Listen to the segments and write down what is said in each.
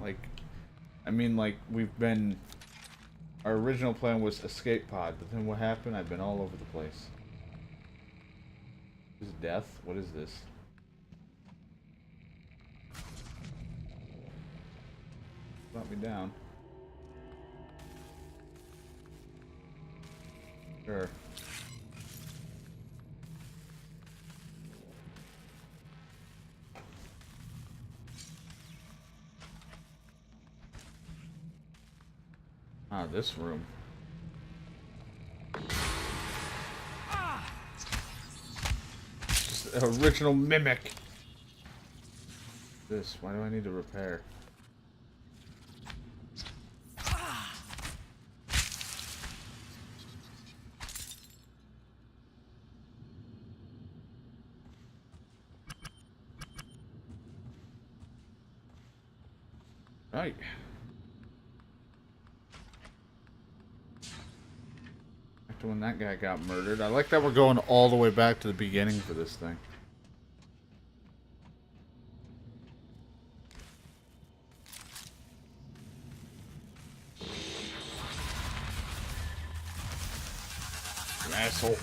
Like, I mean, like, we've been... Our original plan was escape pod, but then what happened? I've been all over the place. This is death? What is this? Brought me down. Sure. Ah, this room. Just an original mimic. This, why do I need to repair? Right. After when that guy got murdered. I like that we're going all the way back to the beginning for this thing. You asshole.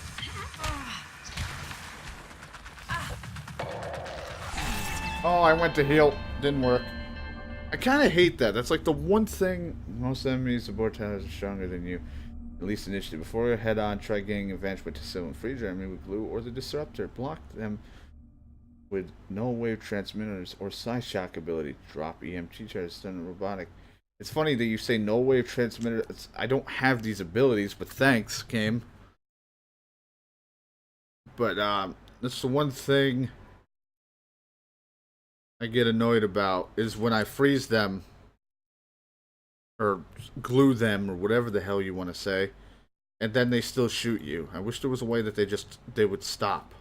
Oh, I went to heal. Didn't work. I kind of hate that. That's like the one thing most enemies aboard towers are stronger than you. At least initially. Before you head on, try getting advantage with Tacil and freeze your enemy with glue or the disruptor. Block them with no wave transmitters or side shock ability. Drop EMT charges, stun robotic. It's funny that you say no wave transmitters. I don't have these abilities, but thanks, game. But that's the one thing I get annoyed about is when I freeze them or glue them or whatever the hell you want to say, and then they still shoot you. I wish there was a way that they would stop.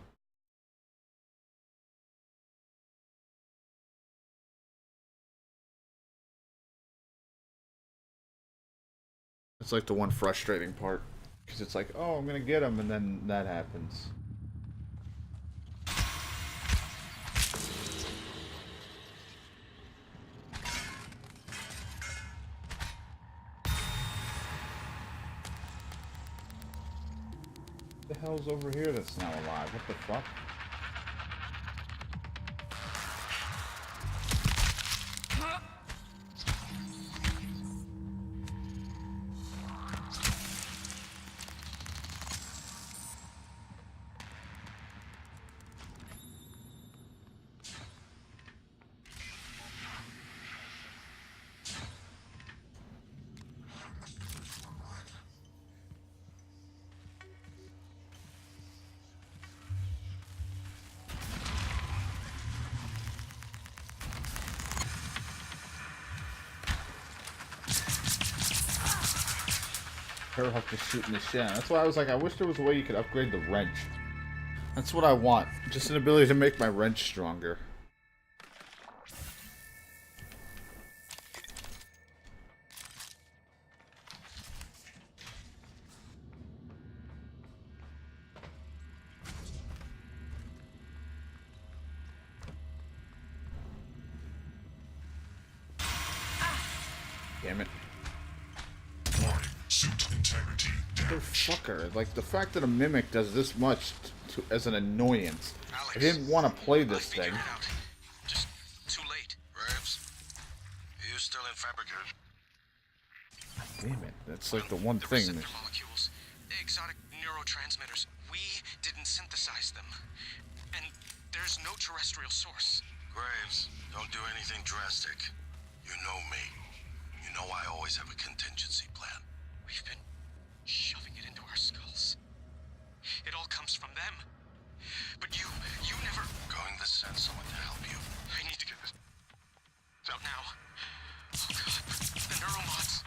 It's like the one frustrating part because it's like, oh, I'm gonna get him, and then that happens. What the hell's over here that's now alive? What the fuck? Her hook is shooting the shit. That's why I was like, I wish there was a way you could upgrade the wrench. That's what I want. Just an ability to make my wrench stronger. Damn it. Fucker. Like, the fact that a mimic does this much as an annoyance. Alex, I didn't want to play this thing. Just too late. Revs, you still in fabricator? Damn it. That's like the one the thing. The molecules, the exotic neurotransmitters, we didn't synthesize them. And there's no terrestrial source. Graves, don't do anything drastic. You know me. You know I always have a contingency plan. We've been shoving it into our skulls. It all comes from them. But you never... Going to send someone to help you. I need to get this out now. Oh god, the neuromods.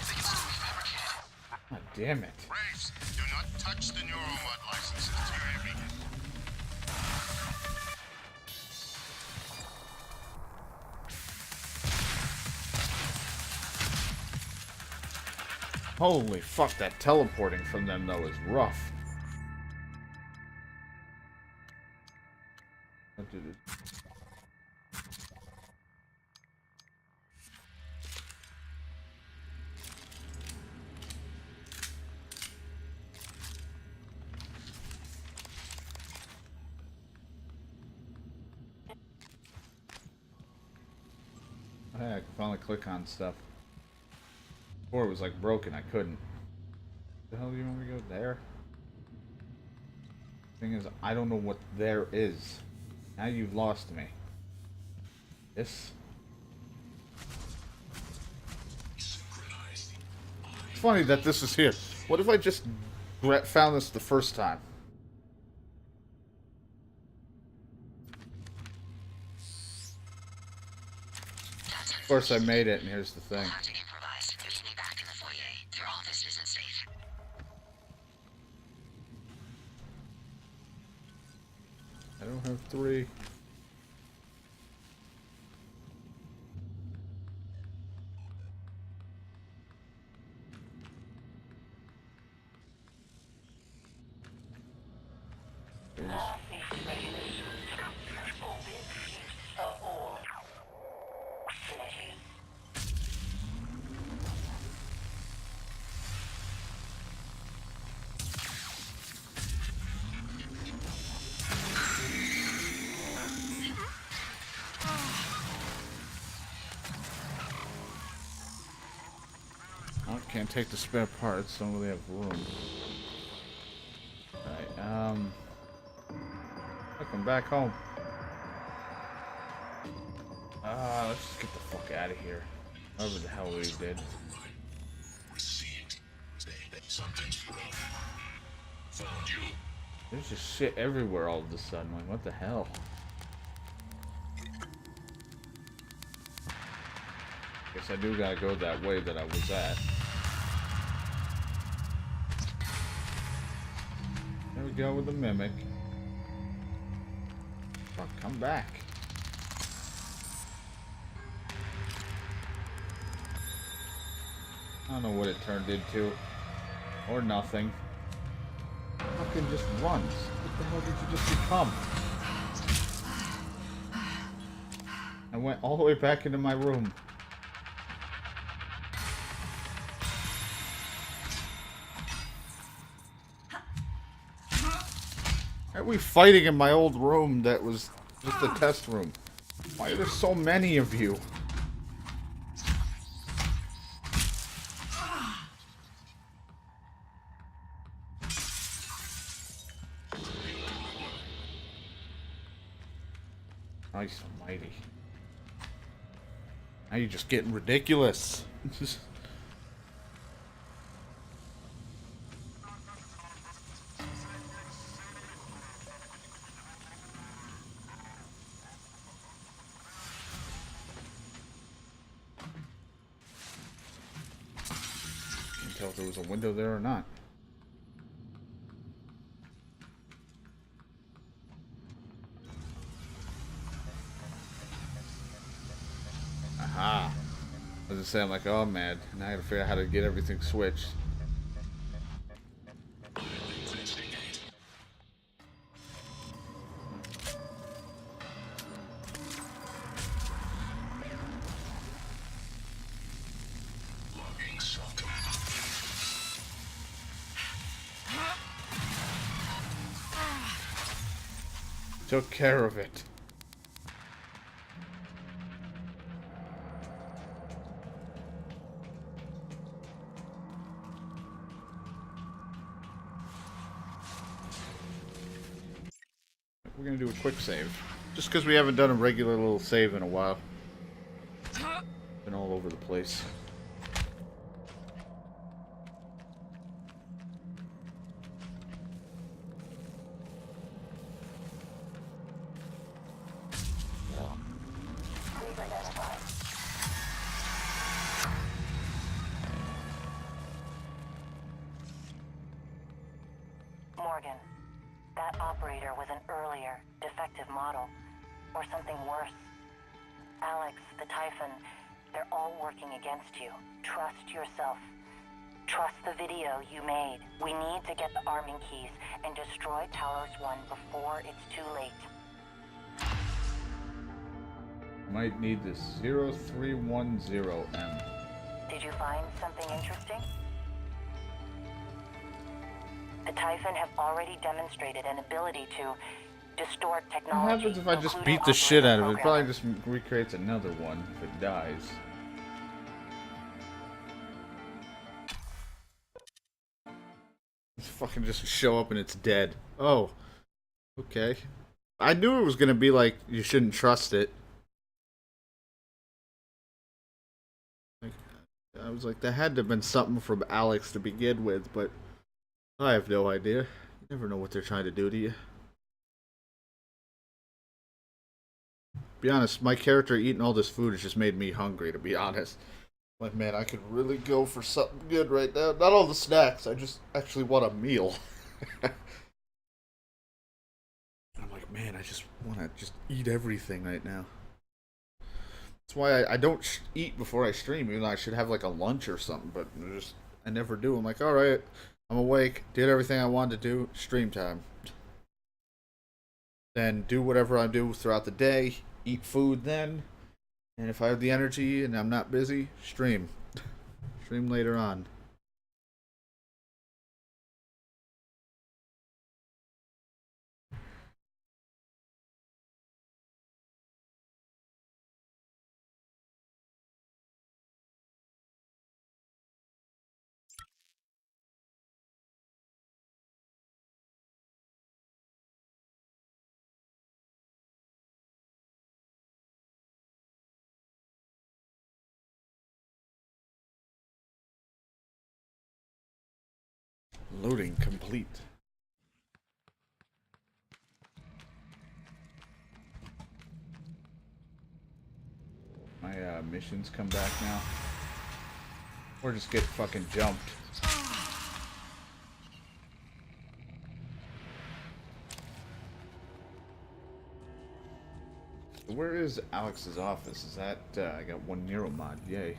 They can still be fabricated. God damn it. Raves, do not touch the neuromod licenses to your heavy. Holy fuck, that teleporting from them, though, is rough. Let's do this. Hey, I can finally click on stuff. Before it was like broken, I couldn't. The hell do you want me to go there? Thing is, I don't know what there is. Now you've lost me. This. It's funny that this is here. What if I just found this the first time? Of course, I made it, and here's the thing. I don't have 3. Oh, can't take the spare parts, don't really have room. Alright, look, I'm back home. Let's just get the fuck out of here. Whatever the hell we did. There's just shit everywhere all of a sudden. Like, what the hell? Guess I do gotta go that way that I was at. There we go with the mimic. Fuck, come back. I don't know what it turned into. Or nothing. Fucking just runs. What the hell did you just become? I went all the way back into my room. Why are we fighting in my old room that was just a test room? Why are there so many of you? Christ almighty. Now you're just getting ridiculous. Can't tell if there was a window there or not. Aha. I was just saying, I'm like, oh man, now I gotta figure out how to get everything switched. Took care of it. We're gonna do a quick save. Just because we haven't done a regular little save in a while. Been all over the place. Morgan, that operator was an earlier, defective model. Or something worse. Alex, the Typhon, they're all working against you. Trust yourself. Trust the video you made. We need to get the arming keys and destroy Talos 1 before it's too late. Might need this 0310M. Did you find something interesting? The Typhon have already demonstrated an ability to distort What technology. happens if I just including beat the shit out of it? It probably programmers. just recreates another one if it dies. It's fucking just show up and it's dead. Oh, okay. I knew it was gonna be like you shouldn't trust it. Like, I was like, that had to have been something from Alex to begin with, but I have no idea. You never know what they're trying to do to you. Be honest, my character eating all this food has just made me hungry, to be honest. Like, man, I could really go for something good right now. Not all the snacks, I just actually want a meal. I'm like, man, I just want to just eat everything right now. That's why I don't eat before I stream, even though I should have like a lunch or something, but I never do. I'm like, alright, I'm awake, did everything I wanted to do, stream time. Then do whatever I do throughout the day, eat food then, and if I have the energy and I'm not busy, stream. Stream later on. Loading complete. My missions come back now. Or just get fucking jumped. So where is Alex's office? Is that, I got one Nero mod, yay.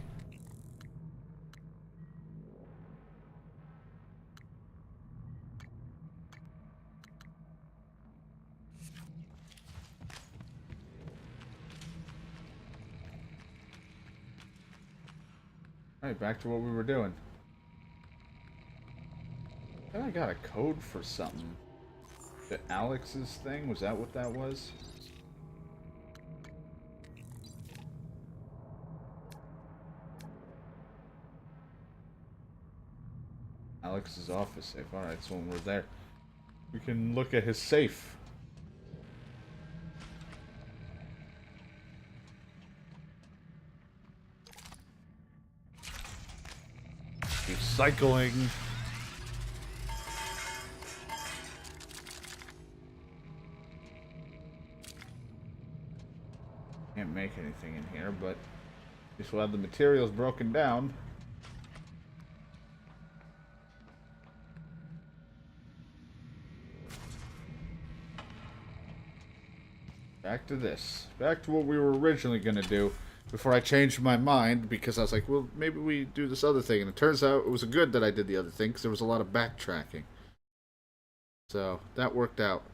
Alright, back to what we were doing. Then I got a code for something. The Alex's thing? Was that what that was? Alex's office safe. Alright, so when we're there, we can look at his safe. Recycling. Can't make anything in here, but at least we'll have the materials broken down. Back to this. Back to what we were originally going to do before I changed my mind, because I was like, well, maybe we do this other thing. And it turns out it was good that I did the other thing, because there was a lot of backtracking. So, that worked out.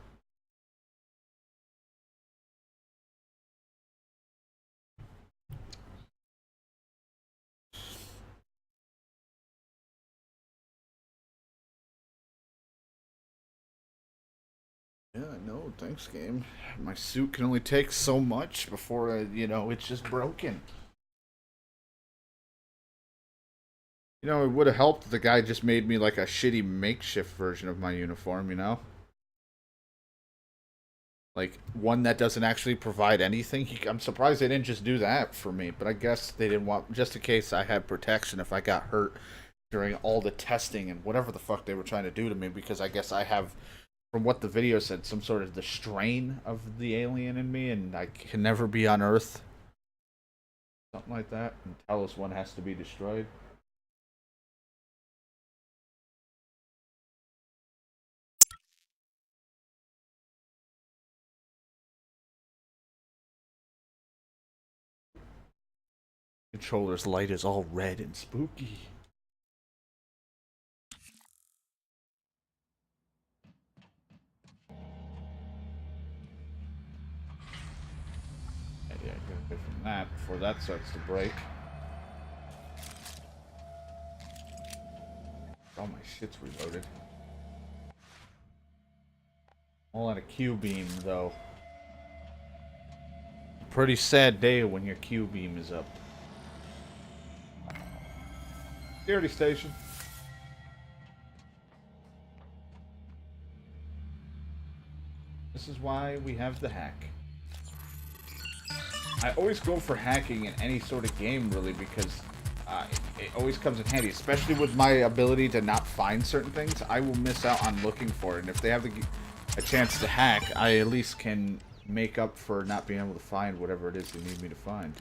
Yeah, I know. Thanks, game. My suit can only take so much before, it's just broken. You know, it would have helped if the guy just made me like a shitty makeshift version of my uniform, you know? Like, one that doesn't actually provide anything. I'm surprised they didn't just do that for me, but I guess they didn't want, just in case I had protection if I got hurt during all the testing and whatever the fuck they were trying to do to me, because I guess I have, from what the video said, some sort of the strain of the alien in me, and I can never be on Earth. Something like that. And Talos 1 has to be destroyed. Controller's light is all red and spooky. Yeah, get away from that before that starts to break. All my shit's reloaded. All on a Q-beam, though. Pretty sad day when your Q-beam is up. Security station. This is why we have the hack. I always go for hacking in any sort of game, really, because it always comes in handy, especially with my ability to not find certain things. I will miss out on looking for it, and if they have a chance to hack, I at least can make up for not being able to find whatever it is they need me to find.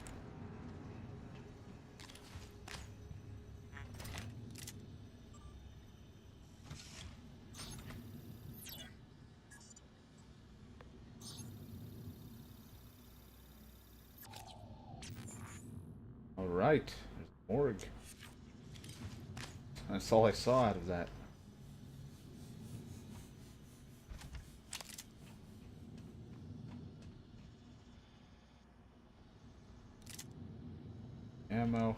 Alright, there's the morgue. That's all I saw out of that. Ammo.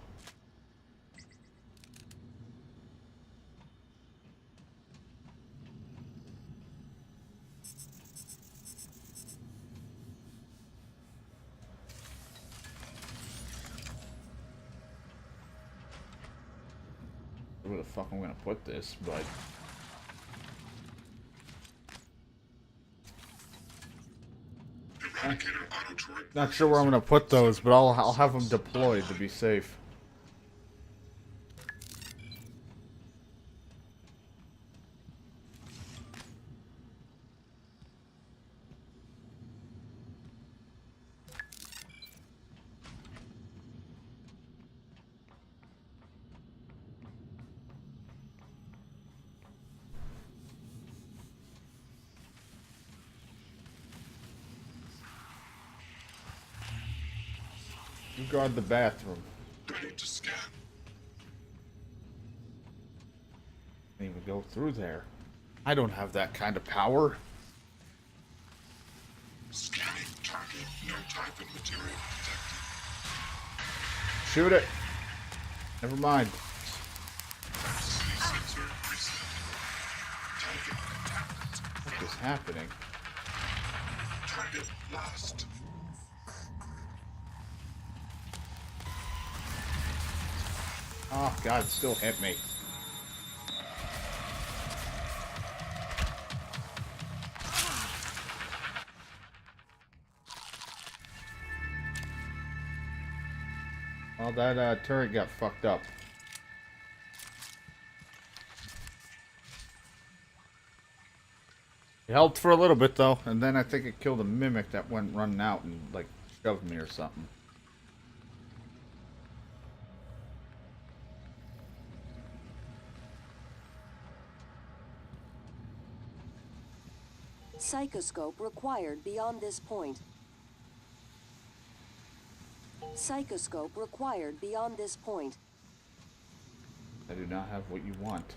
Where the fuck I'm gonna put this, but not sure where I'm gonna put those, but I'll have them deployed to be safe. You guard the bathroom. Ready to scan. Can't even go through there. I don't have that kind of power. Scanning target. No type of material detected. Shoot it. Never mind. Sensor reset. Target contaminant. What is happening? Target lost. Oh god, it still hit me. Well, that turret got fucked up. It helped for a little bit though, and then I think it killed a mimic that went running out and like shoved me or something. Psychoscope required beyond this point. Psychoscope required beyond this point. I do not have what you want.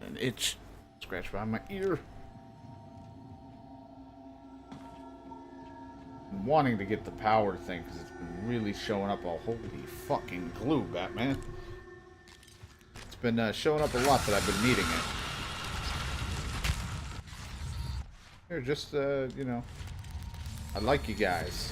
An itch scratch behind my ear. I'm wanting to get the power thing because it's been really showing up. Oh, holy fucking glue, Batman. It's been showing up a lot that I've been needing it. Here, just, you know, I like you guys.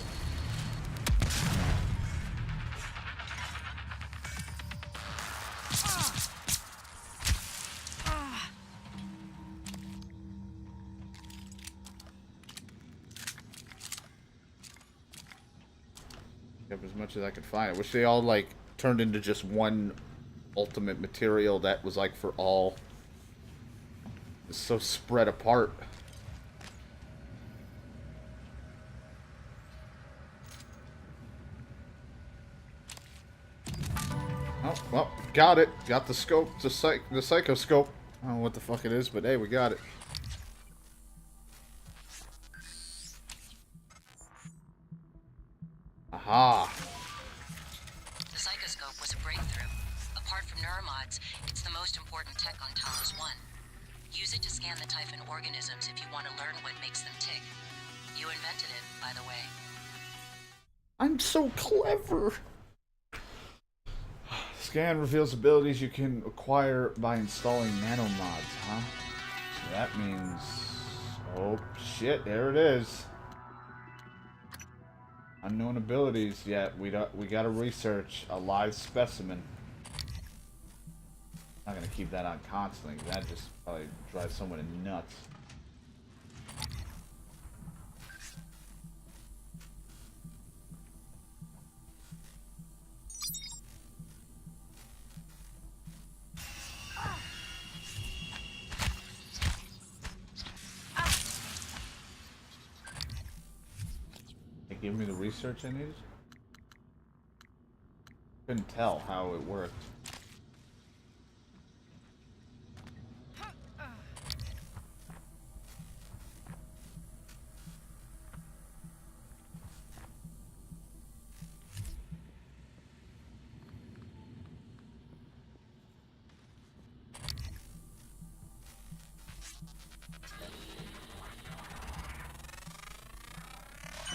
As much as I could find. I wish they all like turned into just one ultimate material that was like for all. It's so spread apart. Oh well, got it. Got the scope, the psychoscope. I don't know what the fuck it is, but hey, we got it. Aha. The psychoscope was a breakthrough. Apart from neuromods, it's the most important tech on Talos 1. Use it to scan the Typhon organisms if you want to learn what makes them tick. You invented it, by the way. I'm so clever. Scan reveals abilities you can acquire by installing nanomods, huh? So that means... Oh, shit, there it is. Unknown abilities, yet we gotta research a live specimen. I'm not gonna keep that on constantly, that just probably drives someone nuts. They gave me the research I needed? Couldn't tell how it worked.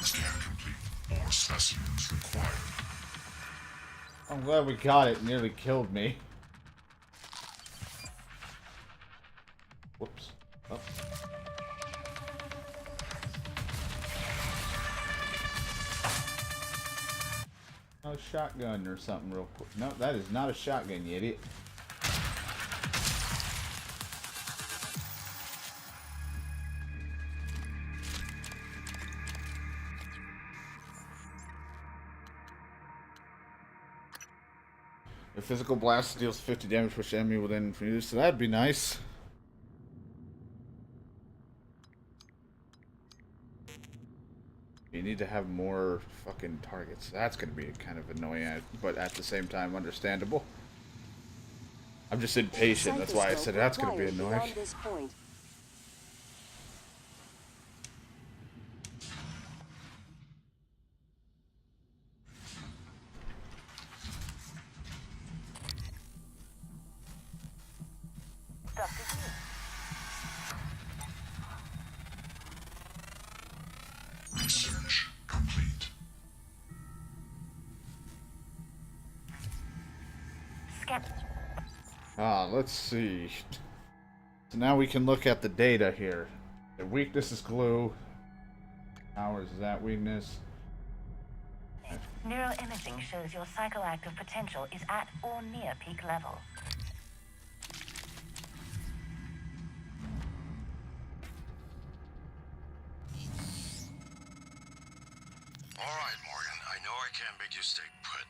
Scan complete. More specimens required. I'm glad we got it. It nearly killed me. Whoops. Oh. A shotgun or something real quick. No, that is not a shotgun, you idiot. A physical blast deals 50 damage per enemy within use, so that'd be nice. You need to have more fucking targets. That's gonna be kind of annoying, but at the same time understandable. I'm just impatient, that's why I said that's gonna be annoying. Research complete. Let's see. So now we can look at the data here. The weakness is glue. Ours is that weakness. Neuroimaging shows your psychoactive potential is at or near peak level. All right, Morgan. I know I can't make you stay put,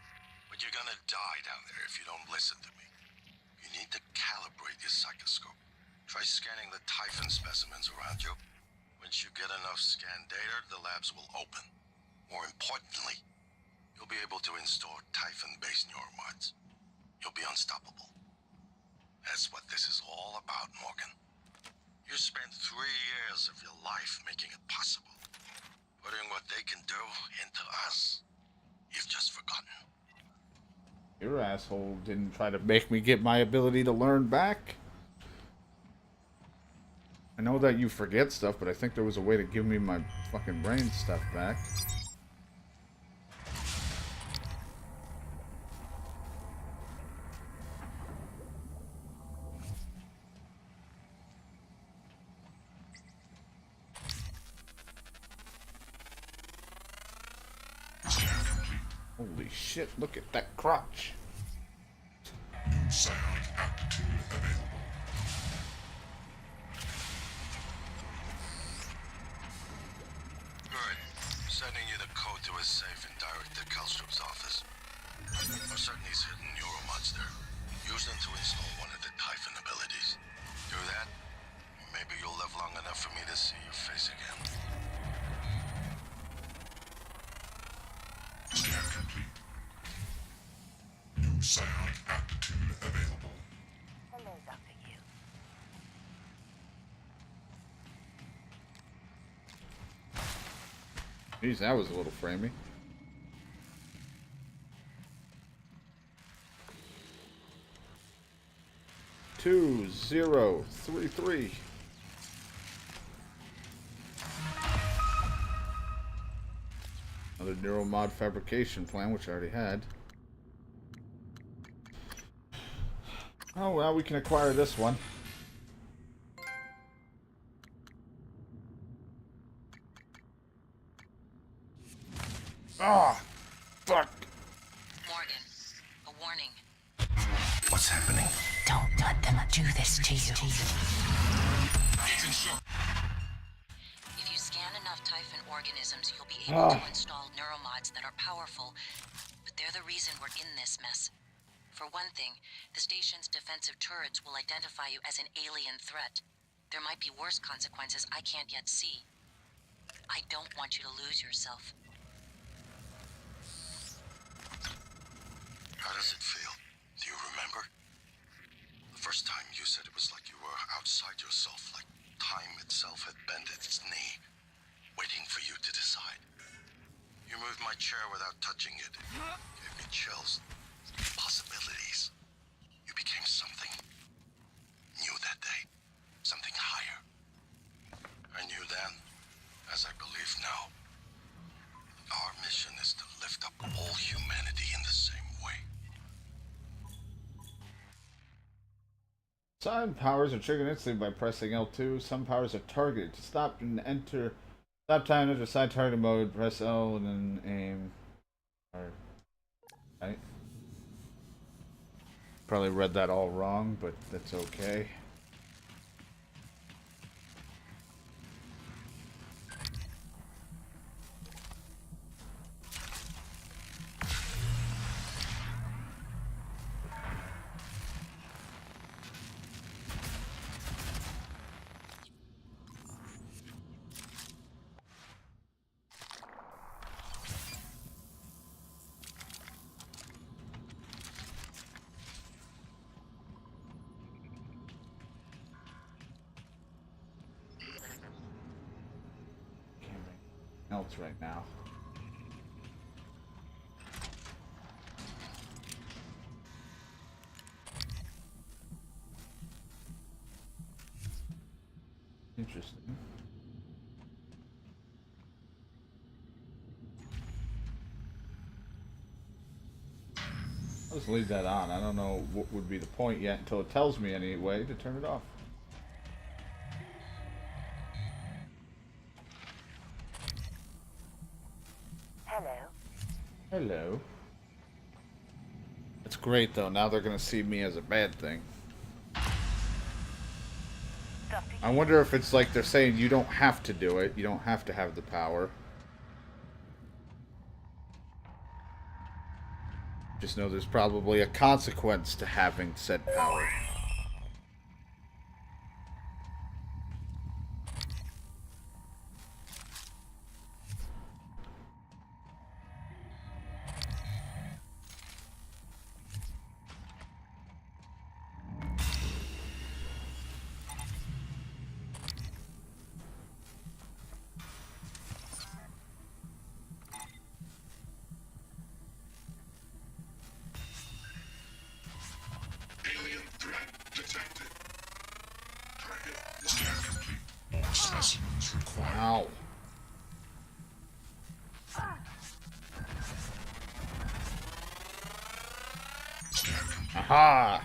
but you're gonna die down there if you don't listen to me. You need to calibrate your psychoscope. Try scanning the Typhon specimens around you. Once you get enough scan data, the labs will open. More importantly, you'll be able to install Typhon-based neuromods. You'll be unstoppable. That's what this is all about, Morgan. You spent 3 years of your life making it possible. Putting what they can do into us. You've just forgotten. Your asshole didn't try to make me get my ability to learn back. I know that you forget stuff, but I think there was a way to give me my fucking brain stuff back. Holy shit, look at that crotch. New psionic aptitude available. Good. Sending you the code to his safe and direct to Kalstrup's office. For certain he's hidden neuromods there. Use them to install one of the Typhon abilities. Do that, maybe you'll live long enough for me to see your face again. Scan complete. New psionic aptitude available. Hello, Dr. Yu. Jeez, that was a little framey. Two, 0, 3, 3. Another neuromod fabrication plan, which I already had. Oh well, we can acquire this one. Ah, fuck. Morgan, a warning. What's happening? Don't let them do this to you. If you scan enough Typhon organisms, you'll be able to install neuromods that are powerful, but they're the reason we're in this mess. For one thing, the station's defensive turrets will identify you as an alien threat. There might be worse consequences I can't yet see. I don't want you to lose yourself. How does it feel? Do you remember? The first time you said it was like you were outside yourself, like time itself had bent its knee, waiting for you to decide. You moved my chair without touching it. Gave me chills. Possibilities. You became something new that day. Something higher. I knew then, as I believe now. Our mission is to lift up all humanity in the same way. Some powers are triggered instantly by pressing L2. Some powers are targeted. To stop and enter. Stop time, enter side target mode. Press L and then aim. Right. Probably read that all wrong, but that's okay. Else right now. Interesting. I'll just leave that on. I don't know what would be the point yet until it tells me anyway to turn it off. Hello. That's great though. Now they're gonna see me as a bad thing. I wonder if it's like they're saying you don't have to do it. You don't have to have the power. Just know there's probably a consequence to having said power. Alien threat detected. Target scan complete. More specimens required. Ow. Scan complete. Aha!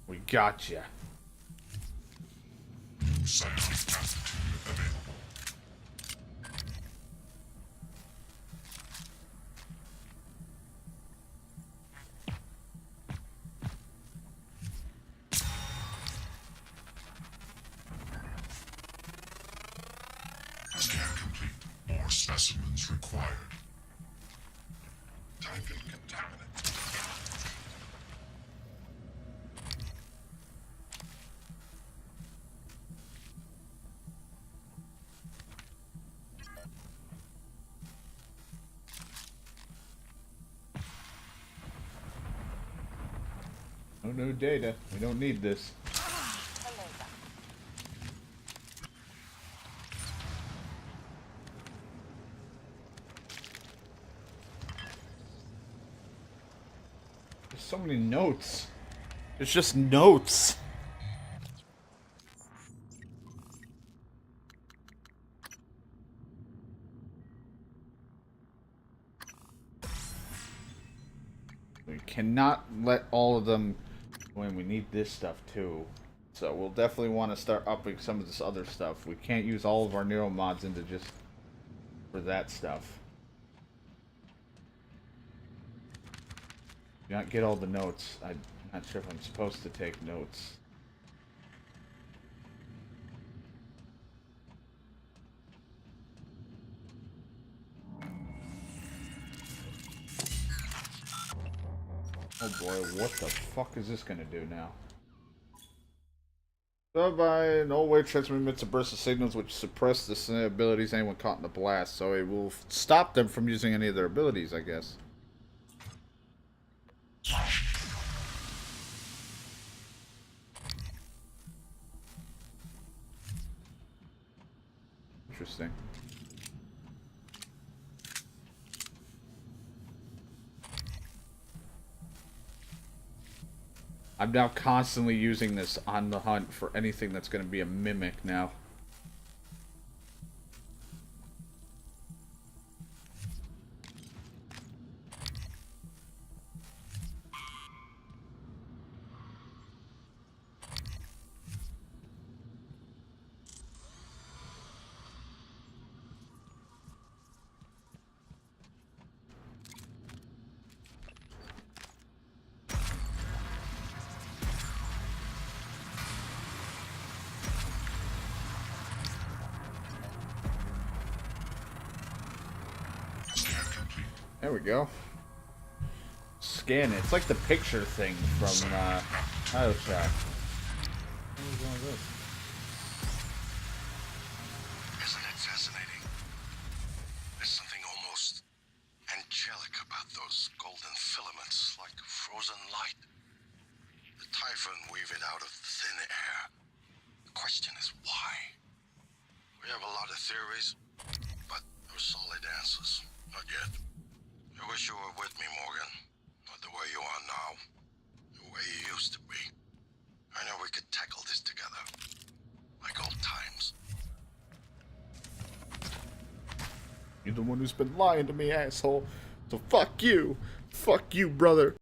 We got ya. Scientific aptitude available. Scan complete. More specimens required. Typhon contaminant. No new data. We don't need this. There's so many notes. It's just notes. cannot let all of them go in. We need this stuff too. So we'll definitely want to start upping some of this other stuff. We can't use all of our Nero mods into just for that stuff. Do not get all the notes. I'm not sure if I'm supposed to take notes. Oh boy, what the fuck is this gonna do now? So by an old way transmit emits a burst of signals which suppress the abilities anyone caught in the blast, so it will stop them from using any of their abilities, I guess. Interesting. I'm now constantly using this on the hunt for anything that's going to be a mimic now. There we go. Scan it. It's like the picture thing from Bioshock. What is all this? Isn't it fascinating? There's something almost angelic about those golden filaments, like frozen light. The Typhon weave it out of thin air. The question is why? We have a lot of theories, but no solid answers. Not yet. I wish you were with me, Morgan. Not the way you are now. The way you used to be. I know we could tackle this together. Like old times. You're the one who's been lying to me, asshole. So fuck you. Fuck you, brother.